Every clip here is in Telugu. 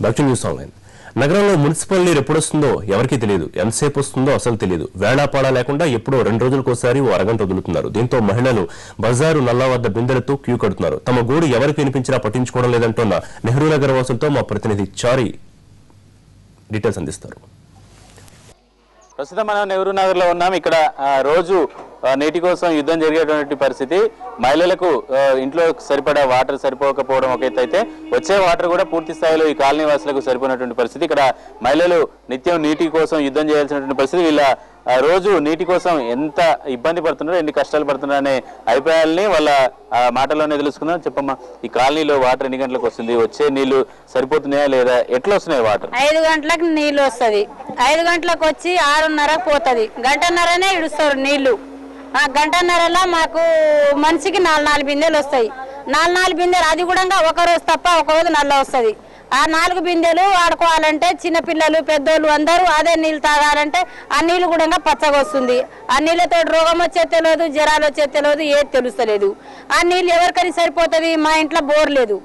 Back to news online. నగరంలో మున్సిపల్ నీరు ఎప్పుడు వస్తుందో ఎవరికీ తెలియదు, ఎంతసేపు వస్తుందో అసలు తెలియదు. వేళాపాడా లేకుండా ఎప్పుడో 2 రోజులకోసారి ఓ అరగంట వదులుతున్నారు. దీంతో మహిళలు బజారు నల్లా వద్ద బిందెలతో క్యూ కడుతున్నారు. తమ గోడు ఎవరికి వినిపించినా పట్టించుకోవడం లేదంటున్న నెహ్రూ నగర్ వాసులతో మా ప్రతినిధి చారి డీటెయిల్స్ అందిస్తారు. ప్రస్తుతం మనం నెహ్రూ నగర్ లో ఉన్నాం. ఇక్కడ రోజు నీటి కోసం యుద్ధం జరిగేటువంటి పరిస్థితి. మహిళలకు ఇంట్లో సరిపడా వాటర్ సరిపోకపోవడం ఒక ఎత్తు అయితే, వచ్చే వాటర్ కూడా పూర్తి స్థాయిలో ఈ కాలనీ వాసులకు సరిపోయినటువంటి పరిస్థితి. ఇక్కడ మహిళలు నిత్యం నీటి కోసం యుద్ధం చేయాల్సినటువంటి పరిస్థితి. వీళ్ళ రోజు నీటి కోసం ఎంత ఇబ్బంది పడుతున్నారో, ఎన్ని కష్టాలు పడుతున్నారో అనే అభిప్రాయాలని వాళ్ళ మాటల్లోనే తెలుసుకుందాం. చెప్పమ్మా, ఈ కాలనీలో వాటర్ ఎన్ని గంటలకు వస్తుంది? వచ్చే నీళ్లు సరిపోతున్నాయా లేదా? ఎట్లా వస్తున్నాయి వాటర్? 5 గంటలకు నీళ్లు వస్తుంది. 5 గంటలకు వచ్చి 6:30 పోతుంది. గంటన్నరనే ఇడుస్తారు నీళ్లు. ఆ గంటన్నరలో మాకు మనిషికి 4 బిందెలు వస్తాయి. 4 బిందెలు, అది కూడా ఒక రోజు తప్ప ఒక రోజు నల్ల వస్తుంది. ఆ 4 బిందెలు వాడుకోవాలంటే చిన్నపిల్లలు పెద్దోళ్ళు అందరూ అదే నీళ్ళు తాగాలంటే ఆ నీళ్ళు కూడా పచ్చగా వస్తుంది. ఆ నీళ్ళతో రోగం వచ్చే తెలియదు, జ్వరాలు వచ్చే తెలియదు, ఏది తెలుస్తలేదు. ఆ నీళ్ళు ఎవరికని సరిపోతుంది? మా ఇంట్లో బోర్ లేదు.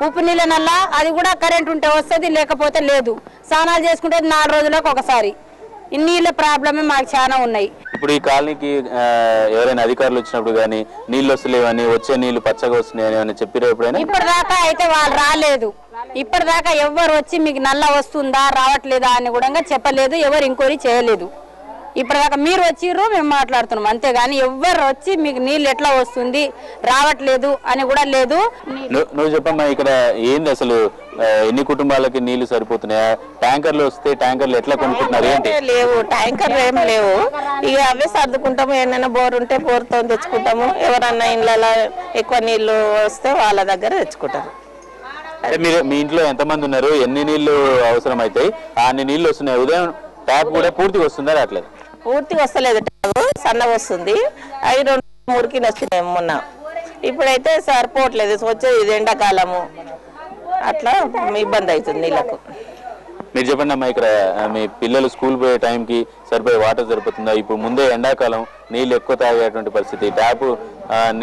ఉప్పు నీళ్ళ నల్ల, అది కూడా కరెంట్ ఉంటే వస్తుంది, లేకపోతే లేదు. స్నానాలు చేసుకుంటే 4 రోజులకు ఒకసారి. ఈ నీళ్ళ ప్రాబ్లమే మాకు చాలా ఉన్నాయి. ఇప్పుడు ఈ కాలనీకి ఎవరైనా అధికారులు వచ్చినప్పుడు కానీ నీళ్ళు వస్తలేవని, వచ్చే నీళ్లు పచ్చగా వస్తున్నాయని అని చెప్పారు ఎప్పుడైనా? ఇప్పటిదాకా అయితే వాళ్ళు రాలేదు. ఇప్పటిదాకా ఎవరు వచ్చి మీకు నల్ల వస్తుందా రావట్లేదా అని కూడా చెప్పలేదు. ఎవరు ఎంక్వైరీ చేయలేదు. ఇప్పటిదాకా మీరు వచ్చిర్రు, మేము మాట్లాడుతున్నాం, అంతేగాని ఎవరు వచ్చి మీకు నీళ్ళు ఎట్లా వస్తుంది రావట్లేదు అని కూడా లేదు. నువ్వు చెప్పమ్మా, ఇక్కడ ఏంది అసలు? ఎన్ని కుటుంబాలకి నీళ్లు సరిపోతున్నాయా? ట్యాంకర్లు వస్తే ట్యాంకర్లు ఎట్లా కొనుక్కుంటున్నారు? ఏంటి? లేవు, ట్యాంకర్లు ఏం లేవు. ఇక అవే సర్దుకుంటాము. ఏమైనా బోర్ ఉంటే బోర్తో తెచ్చుకుంటాము. ఎవరన్నా ఇండ్లలో ఎక్కువ నీళ్లు వస్తే వాళ్ళ దగ్గర తెచ్చుకుంటారు. అంటే మీరు మీ ఇంట్లో ఎంతమంది ఉన్నారు? ఎన్ని నీళ్లు అవసరం అవుతాయి? అన్ని నీళ్లు వస్తున్నాయి. ఉదయం ట్యాప్ కూడా పూర్తిగా వస్తుందా? రావట్లేదు. పూర్తిగా వస్తలేదు, ట్యాప్ సన్నగా వస్తుంది. అవి 2-3 వచ్చినాయి మొన్న. ఇప్పుడైతే సరిపోవట్లేదు. వచ్చేది ఇది ఎండాకాలము, అట్లా ఇబ్బంది అవుతుంది నీళ్ళకు. మీరు చెప్పండి అమ్మా, ఇక్కడ మీ పిల్లలు స్కూల్ పోయే టైంకి సరిపోయే వాటర్ సరిపోతుందా? ఇప్పుడు ముందే ఎండాకాలం, నీళ్ళు ఎక్కువ తాగేటువంటి పరిస్థితి. ట్యాప్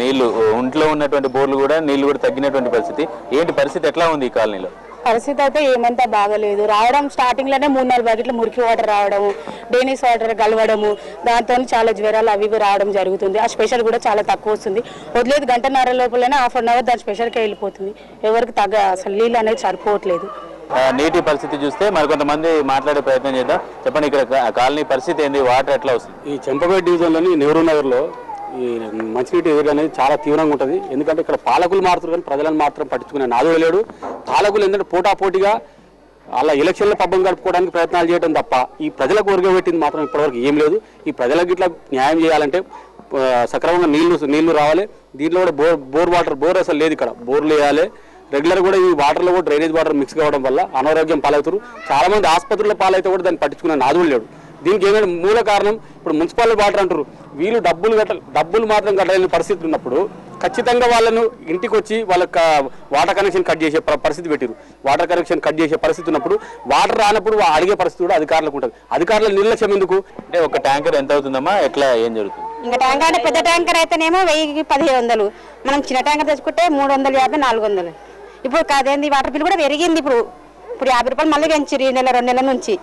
నీళ్లు, ఒంట్లో ఉన్నటువంటి బోర్లు కూడా నీళ్లు కూడా తగ్గినటువంటి పరిస్థితి. ఏంటి పరిస్థితి ఎట్లా ఉంది ఈ కాలనీలో? పరిస్థితి అయితే ఏమంతా బాగలేదు. రావడం స్టార్టింగ్ లోనే 3-4 బకెట్లు మురికి వాటర్ రావడము, డైనిస్ వాటర్ కలవడము, దాంతో చాలా జ్వరాలు అవి రావడం జరుగుతుంది. ఆ స్పెషల్ కూడా చాలా తక్కువ వస్తుంది. వదిలేదు గంటన్నర లోపలనే 1/2 అవర్ దాని స్పెషల్కే వెళ్ళిపోతుంది. ఎవరికి అసలు నీళ్ళు అనేది సరిపోవట్లేదు. నీటి పరిస్థితి చూస్తే మరికొంతమంది మాట్లాడే ప్రయత్నం చేద్దాం. చెప్పండి, ఇక్కడ కాలనీ పరిస్థితి ఏంది? వాటర్ ఎట్లా వస్తుంది? ఈ చెంపపేట డివిజన్లోని నెహ్రూ నగర్లో ఈ మంచినీటి ఎదురు అనేది చాలా తీవ్రంగా ఉంటుంది. ఎందుకంటే ఇక్కడ పాలకులు మారుతారు కానీ ప్రజలను మాత్రం పట్టించుకునే నాదుడు లేడు. పాలకులు ఏంటంటే పోటాపోటీగా అలా ఎలక్షన్ల పబ్బం గడుపుకోవడానికి ప్రయత్నాలు చేయడం తప్ప ఈ ప్రజలకు ఒరగబెట్టింది మాత్రం ఇప్పటివరకు ఏం లేదు. ఈ ప్రజలకు ఇట్లా న్యాయం చేయాలంటే సక్రమంగా నీళ్లు రావాలి. దీంట్లో కూడా బోర్ అసలు లేదు. ఇక్కడ బోర్లు వేయాలి. రెగ్యులర్ కూడా ఈ వాటర్లో కూడా డ్రైనేజ్ వాటర్ మిక్స్ కావడం వల్ల అనారోగ్యం పాలవుతారు. చాలా మంది ఆసుపత్రుల పాలైతే కూడా దాన్ని పట్టించుకునే నాదుడు లేడు. దీనికి ఏమైనా మూల కారణం ఇప్పుడు మున్సిపాలిటీ వాటర్ అంటారు. వీళ్ళు డబ్బులు మాత్రం కట్టలేని పరిస్థితి ఉన్నప్పుడు ఖచ్చితంగా వాళ్ళను ఇంటికి వచ్చి వాళ్ళకి వాటర్ కనెక్షన్ కట్ చేసే పరిస్థితి పెట్టారు. వాటర్ కనెక్షన్ కట్ చేసే పరిస్థితి ఉన్నప్పుడు వాటర్ రానప్పుడు అడిగే పరిస్థితి కూడా అధికారులకు ఉంటుంది. అధికారుల నిర్లక్ష్యం ఎందుకు? అంటే ఒక ట్యాంకర్ ఎంత అవుతుందమ్మా? ఎట్లా ఏం జరుగుతుంది? ఇంకా ట్యాంకర్ అంటే పెద్ద ట్యాంకర్ అయితేనేమో 1000కి 1700. మనం చిన్న ట్యాంకర్ తెచ్చుకుంటే 350, 400. ఇప్పుడు కాదేంది వాటర్ బిల్ కూడా పెరిగింది. ఇప్పుడు 50 రూపాయలు మళ్ళీ పెంచారు ఈ నెల 2 నెలల నుంచి.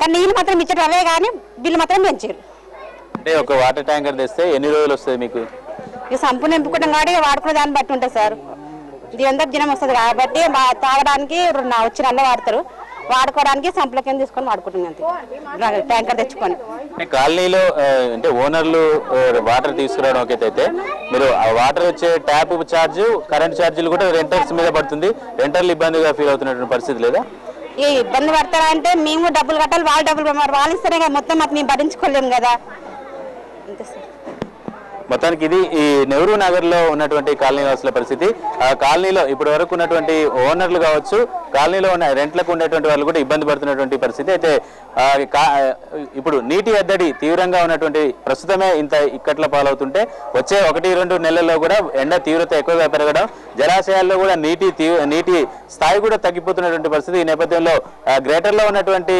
కానీ నీళ్ళు మాత్రం ఇచ్చడం అవే కానీ బిల్లు మాత్రం పెంచారు. అంటే ఒక వాటర్ ట్యాంకర్ తెస్తే ఎన్ని రోజులు వస్తుంది మీకు? ఇక సంపూర్ణ నింపుకుంటాం కాబట్టి వాడుకునే దాన్ని బట్టి ఉంటుంది సార్. ఇది ఎంత దినం వస్తుంది కాబట్టి తాగడానికి వచ్చి నల్ల వాడతారు, వాడుకోవడానికి సంపుల కింద తీసుకొని వాడుకుంటుంది అంతే ట్యాంకర్ తెచ్చుకొని. కాలనీలో అంటే ఓనర్లు వాటర్ తీసుకురావడం ఒకటైతే, మీరు ఆ వాటర్ వచ్చే ట్యాప్ ఛార్జ్, కరెంట్ ఛార్జీలు కూడా రెంటర్స్ మీద పడుతుంది. రెంటర్లు ఇబ్బందిగా ఫీల్ అవుతున్నటువంటి పరిస్థితి లేదా? ఏ ఇబ్బంది పడతారా అంటే మేము డబ్బులు కట్టాలి, వాళ్ళు డబ్బులు వాళ్ళు ఇస్తారే కదా, మొత్తం మాకు మేము భరించుకోలేము కదా. అంతే సార్. మొత్తానికి ఇది ఈ నెహ్రూ నగర్ లో ఉన్నటువంటి కాలనీ వాసుల పరిస్థితి. ఆ కాలనీలో ఇప్పటి వరకు ఉన్నటువంటి ఓనర్లు కావచ్చు, కాలనీలో ఉన్న రెంట్లకు ఉండేటువంటి వాళ్ళు కూడా ఇబ్బంది పడుతున్నటువంటి పరిస్థితి. అయితే ఇప్పుడు నీటి ఎద్దడి తీవ్రంగా ఉన్నటువంటి ప్రస్తుతమే ఇంత ఇక్కట్ల పాలవుతుంటే వచ్చే 1-2 నెలల్లో కూడా ఎండ తీవ్రత ఎక్కువగా పెరగడం, జలాశయాల్లో కూడా నీటి స్థాయి కూడా తగ్గిపోతున్నటువంటి పరిస్థితి. ఈ నేపథ్యంలో గ్రేటర్లో ఉన్నటువంటి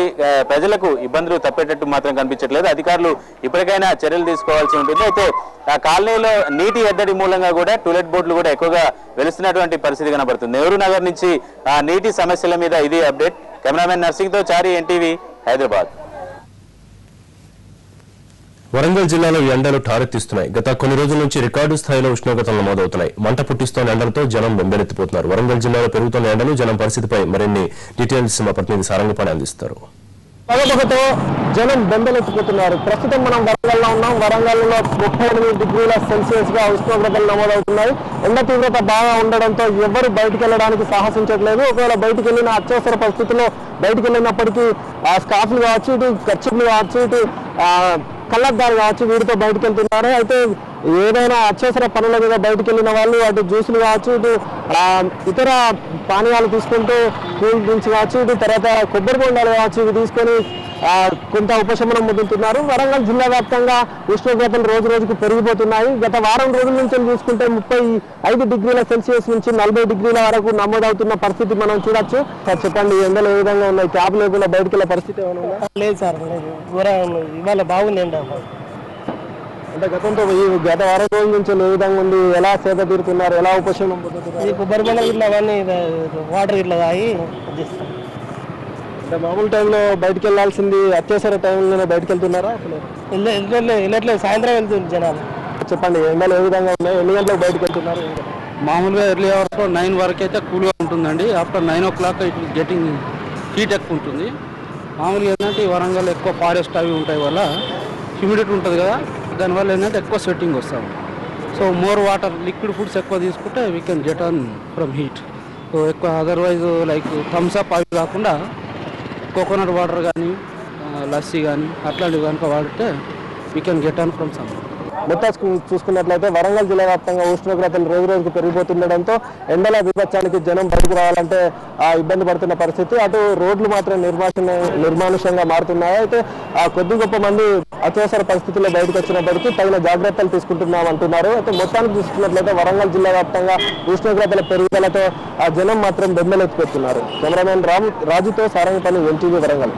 ప్రజలకు ఇబ్బందులు తప్పేటట్టు మాత్రం కనిపించట్లేదు. అధికారులు ఇప్పటికైనా చర్యలు తీసుకోవాల్సి ఉంటుంది. అయితే ఆ కాలనీలో నీటి ఎద్దడి మూలంగా కూడా టూలెట్ బోర్డులు కూడా ఎక్కువగా వెలుస్తున్నటువంటి పరిస్థితి కనబడుతుంది. నెహ్రూ నగర్ నుంచి నీటి సమస్యల మీద ఇది అప్డేట్. కెమెరామెన్ నర్సింగ్తో చారి, ఎన్టీవీ, హైదరాబాద్. వరంగల్ జిల్లాలో ఎండలు ఠారెత్తిస్తున్నాయి. గత కొన్ని రోజుల నుంచి రికార్డు స్థాయిలో ఉష్ణోగ్రతలు నమోదవుతున్నాయి. మంట పుట్టిస్తోన్న ఎండలతో జనం బెంబెలెత్తిపోతున్నారు. వరంగల్ జిల్లాలో పెరుగుతున్న ఎండలు, జనం పరిస్థితిపై మరిన్ని డీటెయిల్స్ మా ప్రతినిధి సారంగపాణి అందిస్తారు. పగపగతో జనం బెంబెలెత్తిపోతున్నారు. ప్రస్తుతం మనం వరంగల్లో ఉన్నాం. వరంగల్లో 38 డిగ్రీల సెల్సియస్ గా ఉష్ణోగ్రతలు నమోదవుతున్నాయి. ఎండ తీవ్రత బాగా ఉండడంతో ఎవరు బయటికి వెళ్ళడానికి సాహసించట్లేదు. ఒకవేళ బయటికి వెళ్ళిన అత్యవసర పరిస్థితుల్లో బయటికి వెళ్ళినప్పటికీ స్కార్ఫ్లు కావచ్చు, ఇటు కర్చీఫ్లు కావచ్చు, ఇటు కళ్ళద్దాలు కావచ్చు, వీటితో బయటకు వెళ్తున్నారు. అయితే ఏదైనా అత్యవసర పనుల మీద బయటకు వెళ్ళిన వాళ్ళు అటు జ్యూసులు కావచ్చు, ఇటు ఇతర పానీయాలు తీసుకుంటూ కూల్ డ్రింక్స్ కావచ్చు, ఇటు తర్వాత కొబ్బరి బొండాలు కావచ్చు, ఇవి తీసుకొని కొంత ఉపశమనం పొందుతున్నారు. వరంగల్ జిల్లా వ్యాప్తంగా ఉష్ణోగ్రతలు రోజు రోజుకు పెరిగిపోతున్నాయి. గత వారం రోజుల నుంచి చూసుకుంటే 35 డిగ్రీల సెల్సియస్ నుంచి 40 డిగ్రీల వరకు నమోదవుతున్న పరిస్థితి మనం చూడొచ్చు. సార్ చెప్పండి, ఎండలు ఏ విధంగా ఉన్నాయి? క్యాబ్ లేకుండా బయటకు వెళ్ళే పరిస్థితి ఏమైనా ఉందా? లేదు సార్, లేదు. ఇవాళ బాగుంది ఎండ. అంటే గత వారం రోజుల నుంచి ఏ విధంగా ఉంది? ఎలా సేద తీరుతున్నారు? ఎలా ఉపశమనం పొందుతున్నారు? ఈ కొబ్బరి బొండలు ఇట్లా అవన్నీ వాటర్ ఇట్లా తాగి అంటే మామూలు టైంలో బయటకు వెళ్ళాల్సింది అత్యవసర టైంలోనే బయటకు వెళ్తున్నారా? వెళ్ళట్లేదు. సాయంత్రం వెళ్తుంది జనాలు. చెప్పండి, ఎండలు ఏ విధంగా ఉన్నాయి? ఎన్ని గంటలకు బయటకు వెళ్తున్నారు? మామూలుగా ఎర్లీ అవర్స్లో 9 వరకు అయితే కూల్గా ఉంటుందండి. After 9 o'clock it getting heat ఎక్కువ ఉంటుంది. మామూలుగా ఏంటంటే ఈ వరంగల్ ఎక్కువ ఫారెస్ట్ అవి ఉంటాయి వల్ల హ్యూమిడిటీ ఉంటుంది కదా, దానివల్ల ఏంటంటే ఎక్కువ స్వెట్టింగ్ వస్తాం. So more water, liquid foods ఎక్కువ తీసుకుంటే we can get on from heat. So ఎక్కువ అదర్వైజ్ లైక్ థమ్స్ అప్ అవి కాకుండా కోకోనట్ వాటర్ కానీ లస్సీ కానీ అట్లాంటివి కనుక వాడితే we can get on from summer. మొత్తం చూసుకున్నట్లయితే వరంగల్ జిల్లా వ్యాప్తంగా ఉష్ణోగ్రతలు రోజు రోజుకు పెరిగిపోతుండడంతో ఎండల విపత్యానికి జనం బయటకు రావాలంటే ఇబ్బంది పడుతున్న పరిస్థితి. అటు రోడ్లు మాత్రం నిర్మానుష్యంగా మారుతున్నాయి. అయితే కొద్ది గొప్ప మంది అత్యవసర పరిస్థితుల్లో బయటకు వచ్చినప్పటికీ తగిన జాగ్రత్తలు తీసుకుంటున్నాం అంటున్నారు. అయితే మొత్తానికి చూసుకున్నట్లయితే వరంగల్ జిల్లా వ్యాప్తంగా ఉష్ణోగ్రతల పెరుగుదలతో జనం మాత్రం బెంబెలెత్తిపోతున్నారు. కెమెరామెన్ రాజుతో సారంగపల్లి, ఎన్టీవీ, వరంగల్.